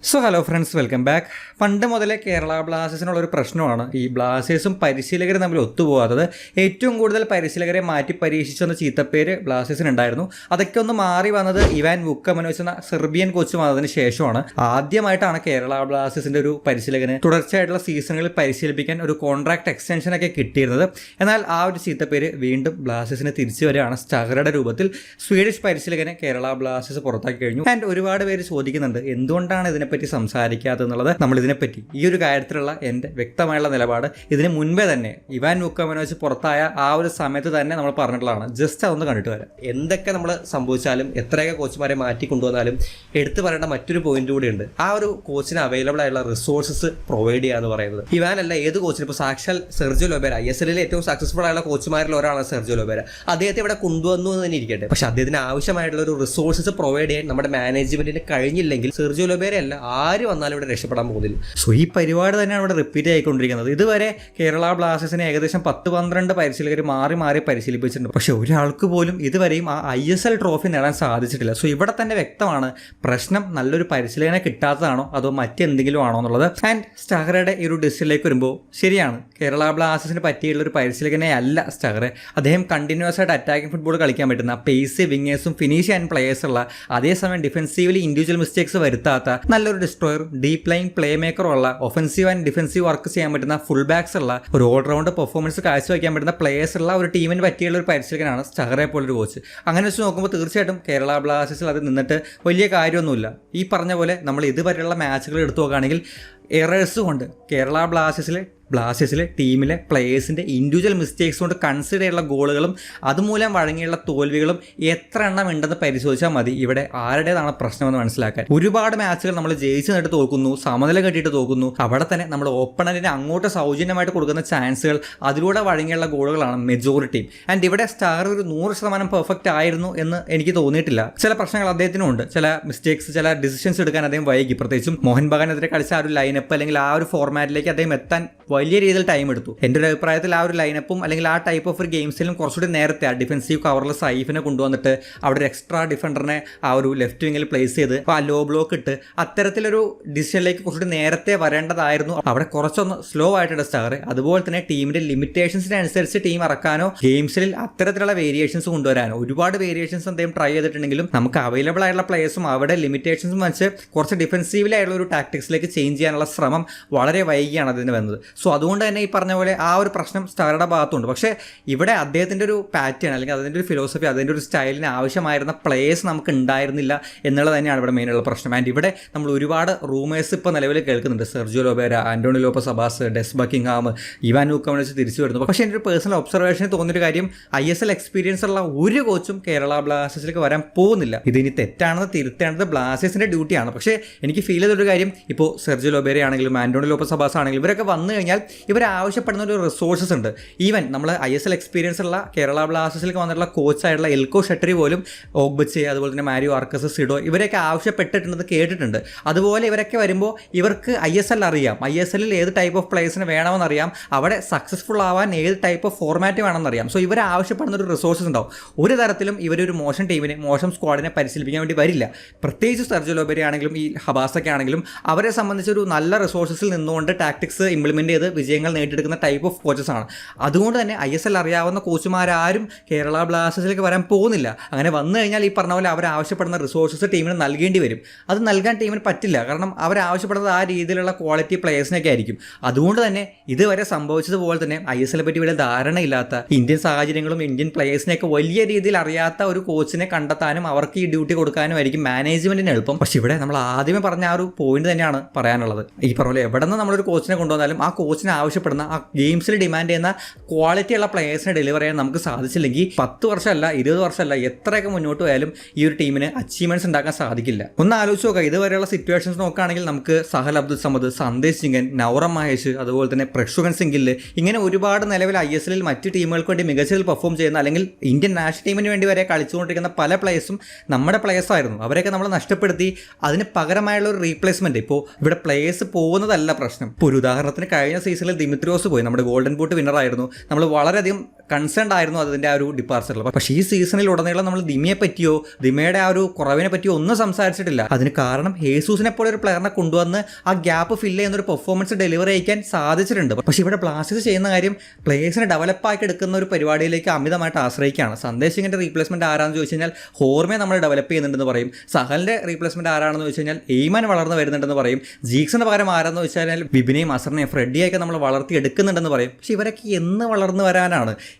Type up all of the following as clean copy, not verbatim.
So hello friends, welcome back. പണ്ട് മുതലേ കേരള ബ്ലാസ്റ്റേഴ്സിനുള്ളൊരു പ്രശ്നമാണ് ഈ ബ്ലാസ്റ്റേഴ്സും പരിശീലകരും തമ്മിൽ ഒത്തുപോകാത്തത്. ഏറ്റവും കൂടുതൽ പരിശീലകരെ മാറ്റി പരീക്ഷിച്ചെന്ന ചീത്തപ്പേര് ബ്ലാസ്റ്റേഴ്സിനുണ്ടായിരുന്നു. അതൊക്കെ ഒന്ന് മാറി വന്നത് ഇവാൻ വുക്കമനോവിച്ച് എന്ന സെർബിയൻ കോച്ച് വന്നതിന് ശേഷമാണ്. ആദ്യമായിട്ടാണ് കേരള ബ്ലാസ്റ്റേഴ്സിൻ്റെ ഒരു പരിശീലകന് തുടർച്ചയായിട്ടുള്ള സീസണുകളിൽ പരിശീലിപ്പിക്കാൻ ഒരു കോൺട്രാക്ട് എക്സ്റ്റൻഷനൊക്കെ കിട്ടിയിരുന്നത്. എന്നാൽ ആ ഒരു ചീത്തപ്പേര് വീണ്ടും ബ്ലാസ്റ്റേഴ്സിന് തിരിച്ചു വരികയാണ്. സ്റ്റഗറുടെ രൂപത്തിൽ സ്വീഡിഷ് പരിശീലകനെ കേരള ബ്ലാസ്റ്റേഴ്സ് പുറത്താക്കി കഴിഞ്ഞു. ആൻഡ് ഒരുപാട് പേര് ചോദിക്കുന്നുണ്ട് എന്തുകൊണ്ടാണ് ഇതിനെപ്പറ്റി സംസാരിക്കാത്തെന്നുള്ളത്. നമ്മൾ ഇതിനെപ്പറ്റി ഈ ഒരു കാര്യത്തിലുള്ള എൻ്റെ വ്യക്തമായുള്ള നിലപാട് ഇതിന് മുൻപേ തന്നെ ഇവാൻ വുക്കമനോവിച്ച് പുറത്തായ ആ ഒരു സമയത്ത് തന്നെ നമ്മൾ പറഞ്ഞിട്ടുള്ളതാണ്. ജസ്റ്റ് അതൊന്ന് കണ്ടിട്ട് വരാം. എന്തൊക്കെ നമ്മൾ സംഭവിച്ചാലും എത്രയൊക്കെ കോച്ചുമാരെ മാറ്റി കൊണ്ടുവന്നാലും എടുത്തു പറയേണ്ട മറ്റൊരു പോയിന്റ് കൂടിയുണ്ട്. ആ ഒരു കോച്ചിന് അവൈലബിൾ ആയിട്ടുള്ള റിസോഴ്സസ് പ്രൊവൈഡ് ചെയ്യുക എന്ന് പറയുന്നത്. ഇവാനല്ല, ഏത് കോച്ചിന് ഇപ്പോൾ സാക്ഷാൽ സെർജിയോ ലോബേര, ISL ഏറ്റവും സക്സസ്ഫുൾ ആയുള്ള കോച്ചുമാരിൽ ഒരാളാണ് സെർജിയോ ലോബേര. അദ്ദേഹത്തെ ഇവിടെ കൊണ്ടുവന്നു എന്ന് തന്നെ ഇരിക്കട്ടെ, പക്ഷെ അദ്ദേഹത്തിന് ആവശ്യമായിട്ടുള്ള ഒരു റിസോഴ്സസ് പ്രൊവൈഡ് ചെയ്യാൻ നമ്മുടെ മാനേജ്മെന്റിന് കഴിഞ്ഞില്ലെങ്കിൽ സെർജിയോ ലോബേര അല്ല ആര് വന്നാലും ഇവിടെ രക്ഷപ്പെടാൻ പോകുന്നില്ല. സോ ഈ പരിപാടി തന്നെയാണ് ഇവിടെ റിപ്പീറ്റ് ആയിക്കൊണ്ടിരിക്കുന്നത്. ഇതുവരെ കേരള ബ്ലാസ്റ്റേഴ്സിനെ ഏകദേശം 10-12 പരിശീലകർ മാറി മാറി പരിശീലിപ്പിച്ചിട്ടുണ്ട്. പക്ഷെ ഒരാൾക്ക് പോലും ഇതുവരെയും ആ ISL ട്രോഫി നേടാൻ സാധിച്ചിട്ടില്ല. സോ ഇവിടെ തന്നെ വ്യക്തമാണ് പ്രശ്നം നല്ലൊരു പരിശീലകനെ കിട്ടാത്തതാണോ അതോ മറ്റെന്തെങ്കിലും ആണോ എന്നുള്ളത്. ആൻഡ് സ്റ്റഗറുടെ ഈ ഒരു ഡിസിഷനിലേക്ക് വരുമ്പോൾ ശരിയാണ്, കേരള ബ്ലാസ്റ്റേഴ്സിന് പറ്റിയുള്ള ഒരു പരിശീലകനെ അല്ല സ്റ്റഗർ. അദ്ദേഹം കണ്ടിന്യൂസ് ആയിട്ട് അറ്റാക്കിംഗ് ഫുട്ബോൾ കളിക്കാൻ പറ്റുന്ന പേസ് വിങ്ങേഴ്സും ഫിനിഷ് ആൻഡ് പ്ലേയേഴ്സുള്ള, അതേസമയം ഡിഫെൻസീവ്ലി ഇൻഡിവിജ്വൽ മിസ്റ്റേക്സ് വരുത്താത്ത നല്ലൊരു ഡിസ്ട്രോയറും ഡീപ് ലൈൻ പ്ലേ മേക്കറും ഉള്ള, ഒഫൻസീവ് ആൻഡ് ഡിഫൻസീവ് വർക്ക് ചെയ്യാൻ പറ്റുന്ന ഫുൾ ബാക്സ് ഉള്ള, ഒരു ഓൾറൗണ്ട് പെർഫോമൻസ് കാഴ്ചവെക്കാൻ പറ്റുന്ന പ്ലേയേഴ്സ് ഉള്ള ഒരു ടീമിന് പറ്റിയുള്ള ഒരു പരിശീലകനാണ് സ്റ്റഗറെ പോലൊരു കോച്ച്. അങ്ങനെ വെച്ച് നോക്കുമ്പോൾ തീർച്ചയായിട്ടും കേരള ബ്ലാസ്റ്റേഴ്സിൽ അത് നിന്നിട്ട് വലിയ കാര്യമൊന്നുമില്ല. ഈ പറഞ്ഞ പോലെ നമ്മൾ ഇതുവരെയുള്ള മാച്ചുകൾ എടുത്തു നോക്കുകയാണെങ്കിൽ എറേഴ്സ് കൊണ്ട് കേരള ബ്ലാസ്റ്റേഴ്സിലെ ടീമിലെ പ്ലേയേഴ്സിൻ്റെ ഇൻഡിവിജ്വൽ മിസ്റ്റേക്സ് കൊണ്ട് കൺസിഡർ ചെയ്യുന്ന ഗോളുകളും അതുമൂലം വഴങ്ങിയുള്ള തോൽവികളും എത്ര എണ്ണം ഉണ്ടെന്ന് പരിശോധിച്ചാൽ മതി ഇവിടെ ആരുടേതാണ് പ്രശ്നമെന്ന് മനസ്സിലാക്കാൻ. ഒരുപാട് മാച്ചുകൾ നമ്മൾ ജയിച്ചു നേരിട്ട് തോക്കുന്നു, സമനില കെട്ടിയിട്ട് തോക്കുന്നു. അവിടെ തന്നെ നമ്മൾ ഓപ്പണന്റിന് അങ്ങോട്ട് സൗജന്യമായിട്ട് കൊടുക്കുന്ന ചാൻസുകൾ, അതിലൂടെ വഴങ്ങിയുള്ള ഗോളുകളാണ് മെജോറിറ്റിയും. ആൻഡ് ഇവിടെ സ്റ്റാർ ഒരു 100% പെർഫെക്റ്റ് ആയിരുന്നു എന്ന് എനിക്ക് തോന്നിയിട്ടില്ല. ചില പ്രശ്നങ്ങൾ അദ്ദേഹത്തിനും ഉണ്ട്, ചില മിസ്റ്റേക്സ്, ചില ഡിസിഷൻസ് എടുക്കാൻ അദ്ദേഹം വൈകി. പ്രത്യേകിച്ചും മോഹൻ ബഗാനെതിരെ കളിച്ച ആ ഒരു ലൈനപ്പ് അല്ലെങ്കിൽ ആ ഒരു ഫോർമാറ്റിലേക്ക് അദ്ദേഹം എത്താൻ വലിയ രീതിയിൽ ടൈം എടുത്തു. എൻ്റെ ഒരു അഭിപ്രായത്തിൽ ആ ഒരു ലൈനപ്പും അല്ലെങ്കിൽ ആ ടൈപ്പ് ഓഫ് ഒരു ഗെയിംസിലും കുറച്ചുകൂടി നേരത്തെ ആ ഡിഫൻസീവ് കവറിൽ സൈഫിനെ കൊണ്ടുവന്നിട്ട് അവിടെ ഒരു എക്സ്ട്രാ ഡിഫൻഡറിനെ ആ ഒരു ലെഫ്റ്റ് വിങ്ങിൽ പ്ലേസ് ചെയ്ത് ആ ലോ ബ്ലോക്ക് ഇട്ട് അത്തരത്തിലൊരു ഡിസിഷനിലേക്ക് കുറച്ചുകൂടി നേരത്തെ വരേണ്ടതായിരുന്നു. അവിടെ കുറച്ചൊന്ന് സ്ലോ ആയിട്ട് സ്റ്റാർ. അതുപോലെ തന്നെ ടീമിൻ്റെ ലിമിറ്റേഷൻസിനനുസരിച്ച് ടീം ഇറക്കാനോ ഗെയിംസിൽ അത്തരത്തിലുള്ള വേരിയേഷൻസ് കൊണ്ടുവരാനോ ഒരുപാട് വേരിയേഷൻസ് അദ്ദേഹം ട്രൈ ചെയ്തിട്ടുണ്ടെങ്കിലും നമുക്ക് അവൈലബിൾ ആയിട്ടുള്ള പ്ലേയേഴ്സും അവിടെ ലിമിറ്റേഷൻസും വെച്ച് കുറച്ച് ഡിഫൻസീവിലായിട്ടുള്ള ഒരു ടാക്ടിക്സിലേക്ക് ചേഞ്ച് ചെയ്യാനുള്ള ശ്രമം വളരെ വൈകിയാണ് അതിന് വന്നത്. സോ അതുകൊണ്ട് തന്നെ ഈ പറഞ്ഞ പോലെ ആ ഒരു പ്രശ്നം സ്റ്റാറുടെ ഭാഗത്തുണ്ട്. പക്ഷേ ഇവിടെ അദ്ദേഹത്തിൻ്റെ ഒരു പാറ്റേൺ അല്ലെങ്കിൽ അതിൻ്റെ ഒരു ഫിലോസഫി, അതിൻ്റെ ഒരു സ്റ്റൈലിന് ആവശ്യമായിരുന്ന പ്ലേയേഴ്സ് നമുക്ക് ഉണ്ടായിരുന്നില്ല എന്നുള്ളത് തന്നെയാണ് ഇവിടെ മെയിനുള്ള പ്രശ്നം. ആൻഡ് ഇവിടെ നമ്മൾ ഒരുപാട് റൂമേഴ്സ് ഇപ്പോൾ നിലവിൽ കേൾക്കുന്നുണ്ട്. Sergio Lobera, Antonio Lopez Habas, Des Buckingham, Ivan Vukomanovic തിരിച്ചു വരുന്നു. പക്ഷേ എൻ്റെ ഒരു പേഴ്സണൽ ഒബ്സർവേഷന് തോന്നിയൊരു കാര്യം, ISL എക്സ്പീരിയൻസ് ഉള്ള ഒരു കോച്ചും കേരള ബ്ലാസ്റ്റേഴ്സിലേക്ക് വരാൻ പോകുന്നില്ല. ഇതിനി തെറ്റാണെന്ന് തിരുത്തേണ്ടത് ബ്ലാസ്റ്റേഴ്സിൻ്റെ ഡ്യൂട്ടിയാണ്. പക്ഷേ എനിക്ക് ഫീൽ ചെയ്തൊരു കാര്യം, ഇപ്പോൾ സെർജിയോ ലോബേര ആണെങ്കിലും ആന്റോണി ലോപ്പസ് അബാസ് ആണെങ്കിലും ഇവരൊക്കെ വന്നു കഴിഞ്ഞാൽ ഇവർ ആവശ്യപ്പെടുന്ന ഒരു റിസോഴ്സസ് ഉണ്ട്. ഈവൻ നമ്മൾ ISL എക്സ്പീരിയൻസ് ഉള്ള കേരള ബ്ലാസ്റ്റേഴ്സിലേക്ക് വന്നിട്ടുള്ള കോച്ചായിട്ടുള്ള എൽക്കോ ഷെട്ടറി പോലും ഓഗ്ബച്ചെ, അതുപോലെ തന്നെ മാരിയോ ആർക്കസ്, സിഡോ ഇവരൊക്കെ ആവശ്യപ്പെട്ടിട്ടുണ്ടെന്ന് കേട്ടിട്ടുണ്ട്. അതുപോലെ ഇവരൊക്കെ വരുമ്പോൾ ഇവർക്ക് ISL അറിയാം, ISLൽ ഏത് ടൈപ്പ് ഓഫ് പ്ലേയേഴ്സിന് വേണമെന്നറിയാം, അവിടെ സക്സസ്ഫുൾ ആവാൻ ഏത് ടൈപ്പ് ഓഫ് ഫോർമാറ്റ് വേണമെന്നറിയാം. സോ ഇവർ ആവശ്യപ്പെടുന്ന ഒരു റിസോഴ്സസ് ഉണ്ടാവും. ഒരു തരത്തിലും ഇവരൊരു മോശം ടീമിനെ, മോശം സ്ക്വാഡിനെ പരിശീലിപ്പിക്കാൻ വേണ്ടി വരില്ല. പ്രത്യേകിച്ച് സെർജിയോ ലോബേര ആണെങ്കിലും ഈ ഹബാസൊക്കെ ആണെങ്കിലും അവരെ സംബന്ധിച്ച് ഒരു നല്ല റിസോഴ്സസിൽ നിന്നുകൊണ്ട് ടാക്ടിക്സ് ഇംപ്ലിമെൻറ്റ് ചെയ്ത് വിജയങ്ങൾ നേടിയെടുക്കുന്ന ടൈപ്പ് ഓഫ് കോച്ചസ് ആണ്. അതുകൊണ്ട് തന്നെ ISL അറിയാവുന്ന കോച്ചുമാരാരും കേരള ബ്ലാസ്റ്റേഴ്സിലേക്ക് വരാൻ പോകുന്നില്ല. അങ്ങനെ വന്നു കഴിഞ്ഞാൽ ഈ പറഞ്ഞ പോലെ അവർ ആവശ്യപ്പെടുന്ന റിസോഴ്സസ് ടീമിന് നൽകേണ്ടി വരും. അത് നൽകാൻ ടീമിന് പറ്റില്ല, കാരണം അവർ ആവശ്യപ്പെടുന്നത് ആ രീതിയിലുള്ള ക്വാളിറ്റി പ്ലേയേഴ്സിനൊക്കെ ആയിരിക്കും. അതുകൊണ്ട് തന്നെ ഇതുവരെ സംഭവിച്ചതുപോലെ തന്നെ ISL പറ്റി വലിയ ധാരണയില്ലാത്ത, ഇന്ത്യൻ സാഹചര്യങ്ങളും ഇന്ത്യൻ പ്ലേയേഴ്സിനെയൊക്കെ വലിയ രീതിയിൽ അറിയാത്ത ഒരു കോച്ചിനെ കണ്ടെത്താനും അവർക്ക് ഈ ഡ്യൂട്ടി കൊടുക്കാനും ആയിരിക്കും മാനേജ്മെന്റിന് എളുപ്പം. പക്ഷെ ഇവിടെ നമ്മൾ ആദ്യമേ പറഞ്ഞ ആ ഒരു പോയിന്റ് തന്നെയാണ് പറയാനുള്ളത്. ഈ പറഞ്ഞ പോലെ എവിടെ നിന്ന് നമ്മളൊരു കോച്ചിനെ കൊണ്ടുവന്നാലും ആ കോച്ചിനെ ആവശ്യപ്പെടുന്ന, ആ ഗെയിംസിൽ ഡിമാൻഡ് ചെയ്യുന്ന ക്വാളിറ്റിയുള്ള പ്ലേയേഴ്സിനെ ഡെലിവർ ചെയ്യാൻ നമുക്ക് സാധിച്ചില്ലെങ്കിൽ 10 വർഷമല്ല 20 വർഷമല്ല എത്രയൊക്കെ മുന്നോട്ട് പോയാലും ഈ ഒരു ടീമിന് അച്ചീവ്മെന്റ്സ് ഉണ്ടാക്കാൻ സാധിക്കില്ല. ഒന്ന് ആലോചിച്ച് നോക്കുക, ഇതുവരെയുള്ള സിറ്റുവേഷൻസ് നോക്കുകയാണെങ്കിൽ നമുക്ക് സഹൽ അബ്ദുൽ സമദ്, സന്ദേശ് സിംഗൻ, നൗറം മഹേഷ്, അതുപോലെ തന്നെ പ്രക്ഷുകൻ സിംഗിൽ, ഇങ്ങനെ ഒരുപാട് നിലവിൽ ISLൽ മറ്റ് ടീമുകൾക്ക് വേണ്ടി മികച്ചതിൽ പെർഫോം ചെയ്യുന്ന അല്ലെങ്കിൽ ഇന്ത്യൻ നാഷണൽ ടീമിന് വേണ്ടി വരെ കളിച്ചുകൊണ്ടിരിക്കുന്ന പല പ്ലേയേഴ്സും നമ്മുടെ പ്ലേയേഴ്സ് ആയിരുന്നു. അവരെയൊക്കെ നമ്മൾ നഷ്ടപ്പെടുത്തി അതിന് പകരമായുള്ള ഒരു റീപ്ലേസ്മെന്റ്. ഇപ്പോൾ ഇവിടെ പ്ലേയേഴ്സ് പോകുന്നതല്ല പ്രശ്നം. ഇപ്പോൾ ഒരു ഉദാഹരണത്തിന് കഴിഞ്ഞ സീസണിൽ ദിമിത്രിയോസ് പോയി, നമ്മുടെ ഗോൾഡൻ ബൂട്ട് വിന്നറായിരുന്നു. നമ്മൾ വളരെയധികം കൺസേൺ ആയിരുന്നു അതിൻ്റെ ആ ഒരു ഡിപ്പാർച്ചറിൽ. പക്ഷേ ഈ സീസണിൽ ഉടനീളം നമ്മൾ ദിമിയെ പറ്റിയോ ദിമയുടെ ആ ഒരു കുറവിനെ പറ്റിയോ ഒന്നും സംസാരിച്ചിട്ടില്ല. അതിന് കാരണം ഹേസൂസിനെ പോലെ ഒരു പ്ലെയറിനെ കൊണ്ടുവന്ന് ആ ഗ്യാപ്പ് ഫില്ല് ചെയ്യുന്ന ഒരു പെർഫോമൻസ് ഡെലിവറി ചെയ്യാൻ സാധിച്ചിട്ടുണ്ട്. പക്ഷേ ഇവിടെ ബ്ലാസ്റ്റേഴ്സ് ചെയ്യുന്ന കാര്യം പ്ലേയേഴ്സിനെ ഡെവലപ്പാക്കി എടുക്കുന്ന ഒരു പരിപാടിയിലേക്ക് അമിതമായിട്ട് ആശ്രയിക്കുകയാണ്. സന്ദേശ് സിംഗിന്റെ റീപ്ലേസ്മെന്റ് ആരാണെന്ന് ചോദിച്ചു കഴിഞ്ഞാൽ ഹോർമെ നമ്മൾ ഡെവലപ്പ് ചെയ്യുന്നുണ്ടെന്ന് പറയും. സഹലിന്റെ റീപ്ലേസ്മെന്റ് ആരാണെന്ന് ചോദിച്ചു കഴിഞ്ഞാൽ എയ്മാൻ വളർന്നു വരുന്നുണ്ടെന്ന് പറയും. ജീക്സിന് പകരം ആരാന്ന് വെച്ച് കഴിഞ്ഞാൽ വിപിനെയും അസറിനെയും ഫ്രെഡിയൊക്കെ നമ്മൾ വളർത്തി എടുക്കുന്നുണ്ടെന്ന് പറയും. പക്ഷെ ഇവരൊക്കെ എന്ന് വളർന്നു വരാനാണ്?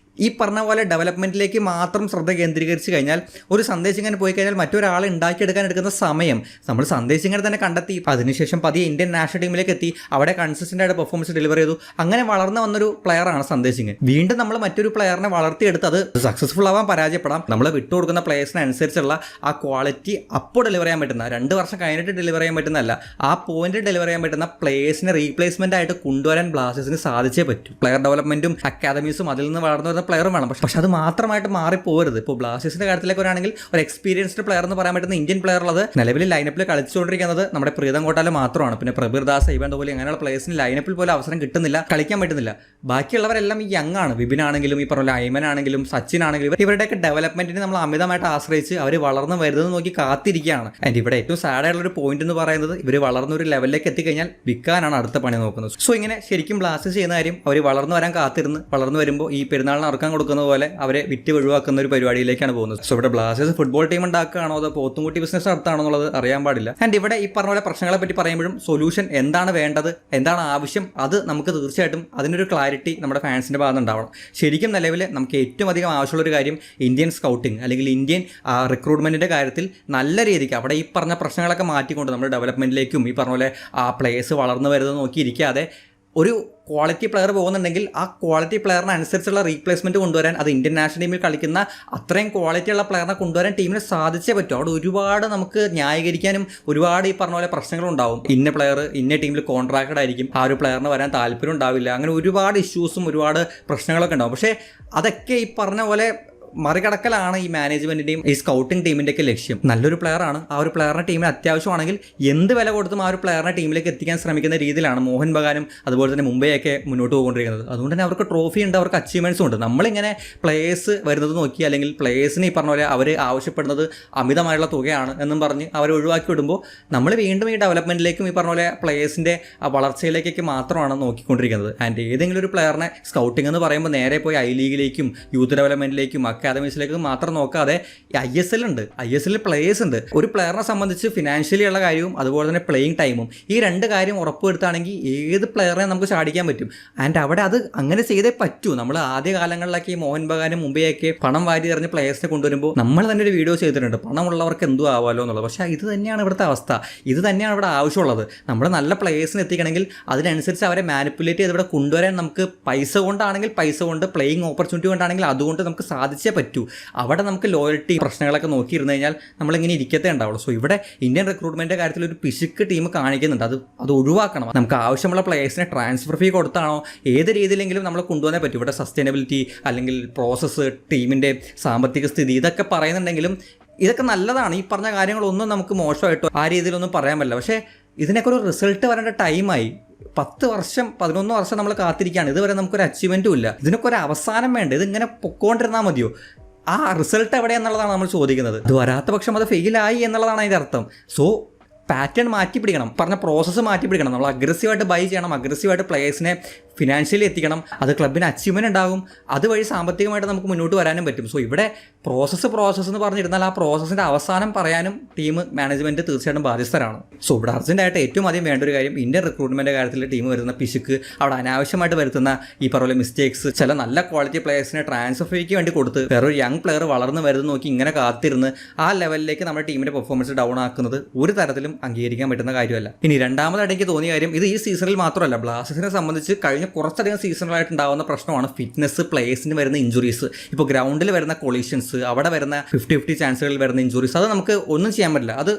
ഈ പറഞ്ഞ പോലെ ഡെവലപ്മെൻറ്റിലേക്ക് മാത്രം ശ്രദ്ധ കേന്ദ്രീകരിച്ച് കഴിഞ്ഞാൽ ഒരു സന്ദേശ് ഇങ്ങനെ പോയി കഴിഞ്ഞാൽ മറ്റൊരാളെ ഉണ്ടാക്കിയെടുക്കാൻ എടുക്കുന്ന സമയം നമ്മൾ സന്ദേശ് ഇങ്ങനെ തന്നെ കണ്ടെത്തി. അതിനുശേഷം പതിയെ ഇന്ത്യൻ നാഷണൽ ടീമിലേക്ക് എത്തി, അവിടെ കൺസിസ്റ്റൻ്റ് ആയിട്ട് പെർഫോമൻസ് ഡെലിവർ ചെയ്തു. അങ്ങനെ വളർന്നു വന്നൊരു പ്ലെയറാണ് സന്ദേശ് സിംഗ്. വീണ്ടും നമ്മൾ മറ്റൊരു പ്ലെയറിനെ വളർത്തിയെടുത്ത് അത് സക്സസ്ഫുൾ ആവാൻ പരാജയപ്പെടാം. നമ്മൾ വിട്ടുകൊടുക്കുന്ന പ്ലേയേഴ്സിനനുസരിച്ചുള്ള ആ ക്വാളിറ്റി അപ്പോൾ ഡെലിവർ ചെയ്യാൻ പറ്റുന്ന, 2 വർഷം കഴിഞ്ഞിട്ട് ഡെലിവർ ചെയ്യാൻ പറ്റുന്നതല്ല, ആ പോയിന്റ് ഡെലിവർ ചെയ്യാൻ പറ്റുന്ന പ്ലേയേഴ്സിനെ റീപ്ലേസ്മെന്റ് ആയിട്ട് കൊണ്ടുവരാൻ ബ്ലാസ്റ്റേഴ്സിന് സാധിച്ചേ പറ്റൂ. പ്ലെയർ ഡെവലപ്മെന്റും അക്കാദമീസും അതിൽ നിന്ന് വളർന്നു വരുന്ന പ്ലെയറും വേണം. പക്ഷെ അത് മാത്രമായിട്ട് മാറിപ്പോകരുത്. ഇപ്പോൾ ബ്ലാസ്റ്റേഴ്സിന്റെ കാര്യത്തിലേക്ക് വരാണെങ്കിൽ ഒരു എക്സ്പീരിയൻസ്ഡ് പ്ലെയർ എന്ന് പറയാൻ പറ്റുന്ന ഇന്ത്യൻ പ്ലെയർ ഉള്ളത് നിലവിൽ ലൈനപ്പിൽ കളിച്ചുകൊണ്ടിരിക്കുന്നത് നമ്മുടെ പ്രീതം കോട്ടാല മാത്രമാണ്. പിന്നെ പ്രബീർ ദാസ്, ഇവൻ പോലെ അങ്ങനെയുള്ള പ്ലേയേഴ്സിന് ലൈനപ്പിൽ പോലും അവസരം കിട്ടുന്നില്ല, കളിക്കാൻ പറ്റുന്നില്ല. ബാക്കിയുള്ളവരെല്ലാം ഈ യങ് ആണ്. വിപിൻ ആണെങ്കിലും ഈ പറഞ്ഞ ഐമൻ ആണെങ്കിലും സച്ചിൻ ആണെങ്കിലും ഇവരുടെയൊക്കെ ഡെവലപ്മെന്റിന് നമ്മൾ അമിതമായിട്ട് ആശ്രയിച്ച് അവർ വളർന്നു വരുന്നത് നോക്കി കാത്തിരിക്കുകയാണ്. ആൻഡ് ഇവിടെ ഏറ്റവും സാഡ് ആയിട്ടുള്ള ഒരു പോയിന്റ് എന്ന് പറയുന്നത് ഇവർ വളർന്ന ഒരു ലെവലിലേക്ക് എത്തിക്കഴിഞ്ഞാൽ വിൽക്കാനാണ് അടുത്ത പണി നോക്കുന്നത്. സോ ഇങ്ങനെ ശരിക്കും ബ്ലാസ്റ്റേഴ്സ് ചെയ്യുന്ന കാര്യം അവർ വളർന്നു വരാൻ കാത്തിരുന്ന് വളർന്നു വരുമ്പോൾ ഈ പെരുന്നാളിന് അറക്കാൻ കൊടുക്കുന്ന പോലെ അവരെ വിറ്റ് ഒഴിവാക്കുന്ന ഒരു പരിപാടിയിലേക്കാണ് പോകുന്നത്. സോ ഇവിടെ ബ്ലാസ്റ്റേഴ്സ് ഫുട്ബോൾ ടീം ഉണ്ടാക്കുകയാണോ അതോ പോത്തുംകുട്ടി ബിസിനസ് നടത്താണോ എന്നുള്ളത് അറിയാൻ പാടില്ല. ആൻഡ് ഇവിടെ ഈ പറഞ്ഞ പോലെ പ്രശ്നങ്ങളെ പറ്റി പറയുമ്പോഴും സൊല്യൂഷൻ എന്താണ് വേണ്ടത്, എന്താണ് ആവശ്യം, അത് നമുക്ക് തീർച്ചയായിട്ടും അതിനൊരു ക്ലാരിറ്റി നമ്മുടെ ഫാൻസിന്റെ ഭാഗത്ത് ഉണ്ടാവണം. ശരിക്കും നിലവിൽ നമുക്ക് ഏറ്റവും അധികം ആവശ്യമുള്ളൊരു കാര്യം ഇന്ത്യൻ സ്കൗട്ടിങ് അല്ലെങ്കിൽ ഇന്ത്യൻ റിക്രൂട്ട്മെന്റിന്റെ കാര്യത്തിൽ നല്ല രീതിക്ക് അവിടെ ഈ പറഞ്ഞ പ്രശ്നങ്ങളൊക്കെ മാറ്റിക്കൊണ്ട് നമ്മുടെ ഡെവലപ്മെന്റിലേക്കും ഈ പറഞ്ഞ പോലെ ആ പ്ലേയേഴ്സ് വളർന്നു വരുന്നത് നോക്കിയിരിക്കാതെ ഒരു ക്വാളിറ്റി പ്ലെയർ പോകുന്നുണ്ടെങ്കിൽ ആ ക്വാളിറ്റി പ്ലെയറിന് അനുസരിച്ചുള്ള റീപ്ലേസ്മെൻറ്റ് കൊണ്ടുവരാൻ, അത് ഇന്ത്യൻ നാഷണൽ ടീമിൽ കളിക്കുന്ന അത്രയും ക്വാളിറ്റിയുള്ള പ്ലെയറിനെ കൊണ്ടുവരാൻ ടീമിന് സാധിച്ചേ പറ്റും. അവിടെ ഒരുപാട് നമുക്ക് ന്യായീകരിക്കാനും ഒരുപാട് ഈ പറഞ്ഞ പോലെ പ്രശ്നങ്ങളുണ്ടാവും. ഇന്ന പ്ലെയർ ഇന്ന ടീമിൽ കോൺട്രാക്റ്റഡ് ആയിരിക്കും, ആ ഒരു പ്ലെയറിന് വരാൻ താല്പര്യം ഉണ്ടാവില്ല, അങ്ങനെ ഒരുപാട് ഇഷ്യൂസും ഒരുപാട് പ്രശ്നങ്ങളൊക്കെ ഉണ്ടാവും. പക്ഷേ അതൊക്കെ ഈ പറഞ്ഞ പോലെ മറികടക്കലാണ് ഈ മാനേജ്മെന്റിന്റെയും ഈ സ്കൗട്ടിംഗ് ടീമിന്റെയൊക്കെ ലക്ഷ്യം. നല്ലൊരു പ്ലെയറാണ്, ആ ഒരു പ്ലെയറിനെ ടീമിന് അത്യാവശ്യമാണെങ്കിൽ എന്ത് വില കൊടുത്തും ആ ഒരു പ്ലെയറിനെ ടീമിലേക്ക് എത്തിക്കാൻ ശ്രമിക്കുന്ന രീതിയിലാണ് മോഹൻ ബഗാനും അതുപോലെ തന്നെ മുംബൈയൊക്കെ മുന്നോട്ട് പോകൊണ്ടിരിക്കുന്നത്. അതുകൊണ്ട് തന്നെ അവർക്ക് ട്രോഫി ഉണ്ട്, അവർക്ക് അച്ചീവ്മെന്റ്സും ഉണ്ട്. നമ്മളിങ്ങനെ പ്ലേയേഴ്സ് വരുന്നത് നോക്കി അല്ലെങ്കിൽ പ്ലേയേഴ്സിന് ഈ പറഞ്ഞ പോലെ അവർ ആവശ്യപ്പെടുന്നത് അമിതമായുള്ള തുകയാണ് എന്നും പറഞ്ഞ് അവരെ ഒഴിവാക്കി വിടുമ്പോൾ നമ്മൾ വീണ്ടും ഈ ഡെവലപ്മെന്റിലേക്കും ഈ പറഞ്ഞ പോലെ പ്ലേയേഴ്സിന്റെ വളർച്ചയിലേക്കൊക്കെ മാത്രമാണ് നോക്കിക്കൊണ്ടിരിക്കുന്നത്. ആൻഡ് ഏതെങ്കിലും ഒരു പ്ലെയറിനെ സ്കൗട്ടിംഗ് എന്ന് പറയുമ്പോൾ നേരെ പോയി ഐ ലീഗിലേക്കും യൂത്ത് ഡെവലപ്മെന്റിലേക്കും അക്കാദമീസിലേക്ക് മാത്രം നോക്കാതെ ISL ഉണ്ട്, ISL പ്ലേയേഴ്സ് ഉണ്ട്. ഒരു പ്ലെയറിനെ സംബന്ധിച്ച് ഫിനാൻഷ്യലി ഉള്ള കാര്യവും അതുപോലെ തന്നെ പ്ലേയിങ് ടൈമും, ഈ 2 കാര്യം ഉറപ്പുവരുത്തുകയാണെങ്കിൽ ഏത് പ്ലെയറിനെ നമുക്ക് ചാടിക്കാൻ പറ്റും. ആൻഡ് അവിടെ അത് അങ്ങനെ ചെയ്തേ പറ്റൂ. നമ്മൾ ആദ്യ കാലങ്ങളിലൊക്കെ ഈ മോഹൻ ബഗാനും മുംബൈയൊക്കെ പണം വാരി എറിഞ്ഞ് പ്ലേയേഴ്സിനെ കൊണ്ടുവരുമ്പോൾ നമ്മൾ തന്നെ ഒരു വീഡിയോ ചെയ്തിട്ടുണ്ട്, പണമുള്ളവർക്ക് എന്തും ആവാമല്ലോ എന്നുള്ളത്. പക്ഷേ ഇത് തന്നെയാണ് ഇവിടുത്തെ അവസ്ഥ, ഇത് തന്നെയാണ് ഇവിടെ ആവശ്യമുള്ളത്. നമ്മൾ നല്ല പ്ലേയേഴ്സിനെ എത്തിക്കണമെങ്കിൽ അതിനനുസരിച്ച് അവരെ മാനിപ്പുലേറ്റ് ചെയ്ത് ഇവിടെ കൊണ്ടുവരാൻ നമുക്ക് പൈസ കൊണ്ടാണെങ്കിൽ പൈസ കൊണ്ട്, പ്ലേയിങ് ഓപ്പർച്യൂണിറ്റി കൊണ്ടാണെങ്കിൽ അതുകൊണ്ട് നമുക്ക് സാധിച്ചേ പറ്റൂ. അവിടെ നമുക്ക് ലോയൽറ്റി പ്രശ്നങ്ങളൊക്കെ നോക്കിയിരുന്നു കഴിഞ്ഞാൽ നമ്മളിങ്ങനെ ഇരിക്കത്തേ ഉണ്ടാവുള്ളൂ. സോ ഇവിടെ ഇന്ത്യൻ റിക്രൂട്ട്മെന്റിന്റെ കാര്യത്തിൽ ഒരു പിശുക്ക് ടീം കാണിക്കുന്നുണ്ട്, അത് ഒഴിവാക്കണം. നമുക്ക് ആവശ്യമുള്ള പ്ലേയേഴ്സിനെ ട്രാൻസ്ഫർ ഫീ കൊടുത്താണോ ഏത് രീതിയിലെങ്കിലും നമ്മൾ കൊണ്ടുവന്നേ പറ്റും. ഇവിടെ സസ്റ്റൈനബിലിറ്റി അല്ലെങ്കിൽ പ്രോസസ്സ്, ടീമിന്റെ സാമ്പത്തിക സ്ഥിതി ഇതൊക്കെ പറയുന്നുണ്ടെങ്കിലും ഇതൊക്കെ നല്ലതാണ്. ഈ പറഞ്ഞ കാര്യങ്ങളൊന്നും നമുക്ക് മോശമായിട്ടോ ആ രീതിയിലൊന്നും പറയാൻ പറ്റില്ല. പക്ഷേ ഇതിനൊക്കെ ഒരു റിസൾട്ട് വരേണ്ട ടൈമായി. 10 വർഷം 11 വർഷം നമ്മൾ കാത്തിരിക്കുകയാണ്, ഇതുവരെ നമുക്കൊരു അച്ചീവ്മെൻറ്റും ഇല്ല. ഇതിനൊക്കെ ഒരു അവസാനം വേണ്ട, ഇതിങ്ങനെ പൊക്കോണ്ടിരുന്നാൽ മതിയോ? ആ റിസൾട്ട് എവിടെയെന്നുള്ളതാണ് നമ്മൾ ചോദിക്കുന്നത്. ഇത് വരാത്ത പക്ഷം അത് ഫെയിലായി എന്നുള്ളതാണ് അതിൻ്റെ അർത്ഥം. സോ പാറ്റേൺ മാറ്റി പിടിക്കണം, പറഞ്ഞ പ്രോസസ്സ് മാറ്റി പിടിക്കണം. നമ്മൾ അഗ്രസീവായിട്ട് ബൈ ചെയ്യണം, അഗ്രസീവായിട്ട് പ്ലേയേഴ്സിനെ ഫിനാൻഷ്യലി എത്തിക്കണം. അത് ക്ലബിന് അച്ചീവ്മെൻറ്റ് ഉണ്ടാകും, അതുവഴി സാമ്പത്തികമായിട്ട് നമുക്ക് മുന്നോട്ട് വരാനും പറ്റും. സോ ഇവിടെ പ്രോസസ്സ് എന്ന് പറഞ്ഞിരുന്നാൽ ആ പ്രോസസ്സിൻ്റെ അവസാനം പറയാനും ടീം മാനേജ്മെൻറ്റ് തീർച്ചയായിട്ടും ബാധ്യസ്ഥരാണ്. സോ ഇവിടെ അർജൻറ്റായിട്ട് ഏറ്റവും ആദ്യം വേണ്ട ഒരു കാര്യം ഇന്ത്യൻ റിക്രൂട്ട്മെൻറ്റ് കാര്യത്തിൽ ടീം വരുന്ന പിശുക്ക്, അവിടെ അനാവശ്യമായിട്ട് വരുത്തുന്ന ഈ പറഞ്ഞ മിസ്റ്റേക്സ്, ചില നല്ല ക്വാളിറ്റി പ്ലേയേഴ്സിനെ ട്രാൻസ്ഫർ ഫീക്ക് വേണ്ടി കൊടുത്ത് വേറൊരു യങ് പ്ലെയർ വളർന്ന് വരുന്നത് നോക്കി ഇങ്ങനെ കാത്തിരുന്ന് ആ ലെവലിലേക്ക് നമ്മുടെ ടീമിൻ്റെ പെർഫോമൻസ് ഡൗൺ ആക്കുന്നത് ഒരു തരത്തിലും അംഗീകരിക്കാൻ പറ്റുന്ന കാര്യമല്ല. ഇനി രണ്ടാമതായിട്ട് എനിക്ക് തോന്നിയ കാര്യം, ഇത് ഈ സീസണിൽ മാത്രമല്ല, ബ്ലാസ്റ്റേഴ്സിനെ സംബന്ധിച്ച് കഴിഞ്ഞ കുറച്ചധികം സീസണലായിട്ട് ഉണ്ടാകുന്ന പ്രശ്നമാണ് ഫിറ്റ്നസ്, പ്ലേയേഴ്സിന് വരുന്ന ഇഞ്ചുറീസ്. ഇപ്പോൾ ഗ്രൗണ്ടിൽ വരുന്ന കൊളീഷൻസ്, അവിടെ വരുന്ന 50-50 ചാൻസുകളിൽ വരുന്ന ഇഞ്ചുറീസ്, അത് നമുക്ക് ഒന്നും ചെയ്യാൻ പറ്റില്ല. അത്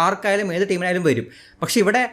ആർക്കായാലും ഏത് ടീമിനായാലും വരും. പക്ഷേ ഇവിടെ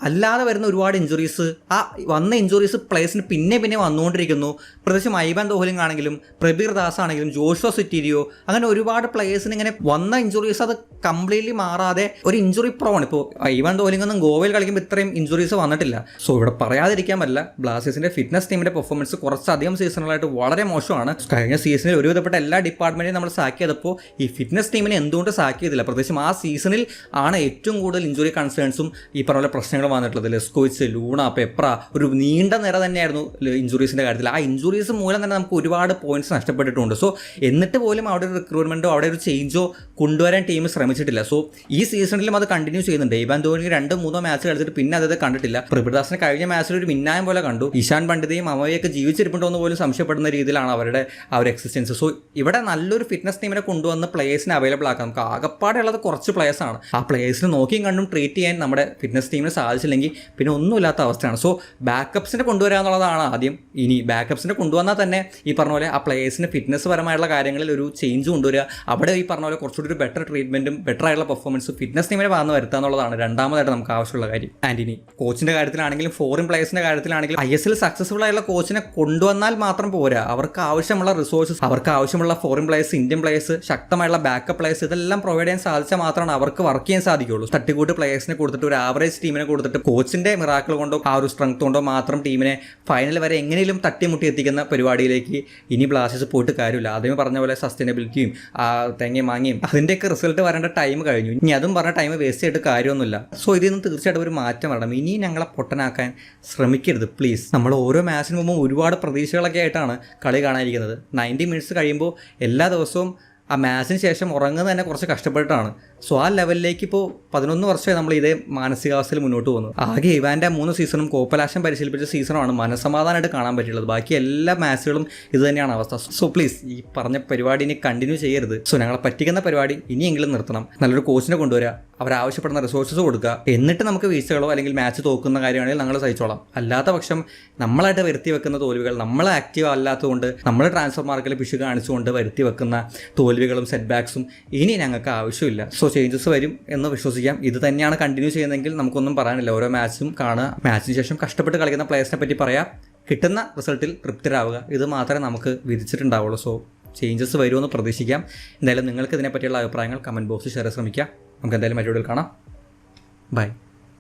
അല്ലാതെ വരുന്ന ഒരുപാട് ഇഞ്ചുറീസ്, ആ വന്ന ഇഞ്ചുറീസ് പ്ലേയേഴ്സിന് പിന്നെ വന്നുകൊണ്ടിരിക്കുന്നു. പ്രത്യേകിച്ചും ഐവാൻ ദോഹലിംഗ് ആണെങ്കിലും പ്രബീർ ദാസ് ആണെങ്കിലും ജോഷുവ സിറ്റീരിയോ, അങ്ങനെ ഒരുപാട് പ്ലേയേഴ്സിന് ഇങ്ങനെ വന്ന ഇഞ്ചുറീസ് അത് കംപ്ലീറ്റ്ലി മാറാതെ ഒരു ഇഞ്ചുറി പ്രോൺ. ഇപ്പോൾ ഐവാൻ ദോഹലിംഗ് ഒന്നും ഗോവയിൽ കളിക്കുമ്പോൾ ഇത്രയും ഇഞ്ചുറീസ് വന്നിട്ടില്ല. സോ ഇവിടെ പറയാതിരിക്കാൻ പറ്റില്ല, ബ്ലാസ്റ്റേഴ്സിന്റെ ഫിറ്റ്നസ് ടീമിന്റെ പെർഫോമൻസ് കുറച്ചധികം സീസണുകളായിട്ട് വളരെ മോശമാണ്. കഴിഞ്ഞ സീസണിൽ ഒരുവിധപ്പെട്ട എല്ലാ ഡിപ്പാർട്ട്മെന്റിനും നമ്മൾ സാക്ക് ചെയ്തപ്പോൾ ഈ ഫിറ്റ്നസ് ടീമിനെ എന്തുകൊണ്ട് സാക്ക് ചെയ്തില്ല? പ്രത്യേകിച്ചും ആ സീസണിൽ ആണ് ഏറ്റവും കൂടുതൽ ഇഞ്ചുറി കൺസേൺസും ഈ പറഞ്ഞ പ്രശ്നങ്ങൾ വന്നിട്ടുള്ളത്. ലെസ്കോവിച്ച്, ലൂണ, പെപ്ര, ഒരു നീണ്ട നിര തന്നെയായിരുന്നു ഇഞ്ചുറീസിൻ്റെ കാര്യത്തിൽ. ആ ഇഞ്ചുറീസ് മൂലം തന്നെ നമുക്ക് ഒരുപാട് പോയിന്റ്സ് നഷ്ടപ്പെട്ടിട്ടുണ്ട്. സോ എന്നിട്ട് പോലും അവിടെ ഒരു റിക്രൂട്ട്മെൻറ്റോ അവിടെ ഒരു ചേഞ്ചോ കൊണ്ടുവരാൻ ടീം ശ്രമിച്ചിട്ടില്ല. സോ ഈ സീസണിലും അത് കണ്ടിന്യൂ ചെയ്യുന്നുണ്ട്. ഇവാൻ ധോണി 2-3 മാച്ച് കളിച്ചിട്ട് പിന്നെ അത് കണ്ടിട്ടില്ല. പ്രബിർദാസിനെ കഴിഞ്ഞ മാച്ചിൽ ഒരു മിന്നായം പോലെ കണ്ടു. ഇഷാൻ പണ്ഡിതയും അമോയൊക്കെ ജീവിച്ചിരിപ്പുണ്ടോ എന്ന് പോലും സംശയപ്പെടുന്ന രീതിയിലാണ് അവരുടെ ആ ഒരു എക്സിസ്റ്റൻസ്. സോ ഇവിടെ നല്ലൊരു ഫിറ്റ്നസ് ടീമിനെ കൊണ്ടുവന്ന് പ്ലേയേഴ്സിനെ അവൈലബിൾ ആക്കാം. നമുക്ക് ആകപ്പാടെ ഉള്ളത് കുറച്ച് പ്ലേയേഴ്സാണ്. ആ പ്ലേയേഴ്സിനെ നോക്കിയും കണ്ടും ട്രീറ്റ് ചെയ്യാൻ നമ്മുടെ ഫിറ്റ്നസ് ടീമിന് സാധിച്ചില്ലെങ്കിൽ പിന്നെ ഒന്നുമില്ലാത്ത അവസ്ഥയാണ്. സോ ബാക്കപ്സിനെ കൊണ്ടുവരിക എന്നുള്ളതാണ് ആദ്യം. ഇനി ബാക്കപ്സിനെ കൊണ്ടുവന്നാൽ തന്നെ ഈ പറഞ്ഞ പോലെ ആ പ്ലേയേഴ്സിന് ഫിറ്റ്നസ് പരമായുള്ള കാര്യങ്ങളിൽ ഒരു ചേഞ്ച് കൊണ്ടുവരിക. അവിടെ ഈ പറഞ്ഞ പോലെ കുറച്ചുകൂടി ഒരു ബെറ്റർ ട്രീറ്റ്മെൻറ്റും ബെറ്റർ ആയിട്ടുള്ള പെർഫോമൻസും ഫിറ്റ്നസ് ടീമിനെ വന്ന് വരുത്തുക എന്നുള്ളതാണ് രണ്ടാമതായിട്ട് നമുക്ക് ആവശ്യമുള്ള കാര്യം. ആൻഡ് ഇനി കോച്ചിൻ്റെ കാര്യത്തിലാണെങ്കിലും ഫോറിൻ പ്ലേയേഴ്സിൻ്റെ കാര്യത്തിലാണെങ്കിലും ISL സക്സസ്ഫുൾ ആയിട്ടുള്ള കോച്ചിനെ കൊണ്ടുവന്നാൽ മാത്രം പോരാ. അവർക്ക് ആവശ്യമുള്ള റിസോഴ്സസ്, അവർക്ക് ആവശ്യമുള്ള ഫോറിൻ പ്ലേയേഴ്സ്, ഇന്ത്യൻ പ്ലേയേഴ്സ്, ശക്തമായുള്ള ബാക്കപ്പ് പ്ലേയേഴ്സ് ഇതെല്ലാം പ്രൊവൈഡ് ചെയ്യാൻ സാധിച്ചാൽ മാത്രമാണ് അവർക്ക് വർക്ക് ചെയ്യാൻ സാധിക്കുകയുള്ളൂ. തട്ടിക്കൂട്ട് പ്ലേയേഴ്സിനെ കൊടുത്തിട്ട് ഒരു ആവറേജ് ടീമിനെ കൊടുത്തിട്ട് കോച്ചിൻ്റെ മിറാക്കിൾ കൊണ്ടോ ആ ഒരു സ്ട്രെങ്ത് കൊണ്ടോ മാത്രം ടീമിനെ ഫൈനൽ വരെ എങ്ങനെയും തട്ടിമുട്ടി എത്തിക്കുന്ന പരിപാടിയിലേക്ക് ഇനി ബ്ലാസ്റ്റേഴ്സ് പോയിട്ട് കാര്യമില്ല. ആദ്യമേ പറഞ്ഞ പോലെ സസ്റ്റൈനബിലിറ്റിയും തേങ്ങയും മാങ്ങിയും അതിൻ്റെയൊക്കെ റിസൾട്ട് വരേണ്ട ടൈം കഴിഞ്ഞു. ഇനി അതും പറഞ്ഞ ടൈം വേസ്റ്റ് ചെയ്തിട്ട് കാര്യമൊന്നുമില്ല. സോ ഇതിൽ നിന്ന് തീർച്ചയായിട്ടും ഒരു മാറ്റം വരണം. ഇനി ഞങ്ങളെ പൊട്ടനാക്കാൻ ശ്രമിക്കരുത് പ്ലീസ്. നമ്മൾ ഓരോ മാച്ചിന് മുമ്പും ഒരുപാട് പ്രതീക്ഷകളൊക്കെ ആയിട്ടാണ് കളി കാണാനിരിക്കുന്നത്. 90 മിനിറ്റ്സ് കഴിയുമ്പോൾ എല്ലാ ദിവസവും ആ മാച്ചിന് ശേഷം ഉറങ്ങുന്നത് തന്നെ കുറച്ച് കഷ്ടപ്പെട്ടാണ്. സോ ആ ലെവലിലേക്ക് ഇപ്പോൾ 11 വർഷമായി നമ്മൾ ഇതേ മാനസികാവസ്ഥയിൽ മുന്നോട്ട് പോകുന്നു. ആകെ ഇവാൻ്റെ 3 സീസണും കോപ്പലാശം പരിശീലിപ്പിച്ച സീസണുമാണ് മനസ്സമാധാനമായിട്ട് കാണാൻ പറ്റുള്ളത്. ബാക്കി എല്ലാ മാച്ചുകളും ഇത് തന്നെയാണ് അവസ്ഥ. സോ പ്ലീസ് ഈ പറഞ്ഞ പരിപാടി ഇനി കണ്ടിന്യൂ ചെയ്യരുത്. സോ ഞങ്ങളെ പറ്റിക്കുന്ന പരിപാടി ഇനിയെങ്കിലും നിർത്തണം. നല്ലൊരു കോച്ചിനെ കൊണ്ടുവരിക, അവരാവശ്യപ്പെടുന്ന റിസോഴ്സസ് കൊടുക്കുക. എന്നിട്ട് നമുക്ക് വീഴ്ചകളോ അല്ലെങ്കിൽ മാച്ച് തോക്കുന്ന കാര്യമാണെങ്കിൽ ഞങ്ങൾ സഹിച്ചോളാം. അല്ലാത്ത പക്ഷം നമ്മളായിട്ട് വരുത്തി വെക്കുന്ന തോൽവികൾ, നമ്മൾ ആക്റ്റീവ് അല്ലാത്തതുകൊണ്ട്, നമ്മൾ ട്രാൻസ്ഫർ മാർക്കറ്റിൽ പിശു കാണിച്ചുകൊണ്ട് വരുത്തി വെക്കുന്ന തോൽവികളും സെറ്റ് ബാക്സും ഇനി ഞങ്ങൾക്ക് ആവശ്യമില്ല. സോ ചേഞ്ചസ് വരും എന്ന് വിശ്വസിക്കാം. ഇത് തന്നെയാണ് കണ്ടിന്യൂ ചെയ്യുന്നതെങ്കിൽ നമുക്കൊന്നും പറയാനില്ല. ഓരോ മാച്ചും കാണുക, മാച്ചിന് ശേഷം കഷ്ടപ്പെട്ട് കളിക്കുന്ന പ്ലേയേഴ്സിനെ പറ്റി പറയാം, കിട്ടുന്ന റിസൾട്ടിൽ തൃപ്തരാവുക. ഇത് മാത്രമേ നമുക്ക് വിധിച്ചിട്ടുണ്ടാവുള്ളൂ. സോ ചേഞ്ചസ് വരുമെന്ന് പ്രതീക്ഷിക്കാം. എന്തായാലും നിങ്ങൾക്ക് ഇതിനെപ്പറ്റിയുള്ള അഭിപ്രായങ്ങൾ കമൻറ്റ് ബോക്സിൽ ഷെയർ ശ്രമിക്കുക. നമുക്ക് എന്തായാലും മറ്റൊരു കാണാം. ബൈ.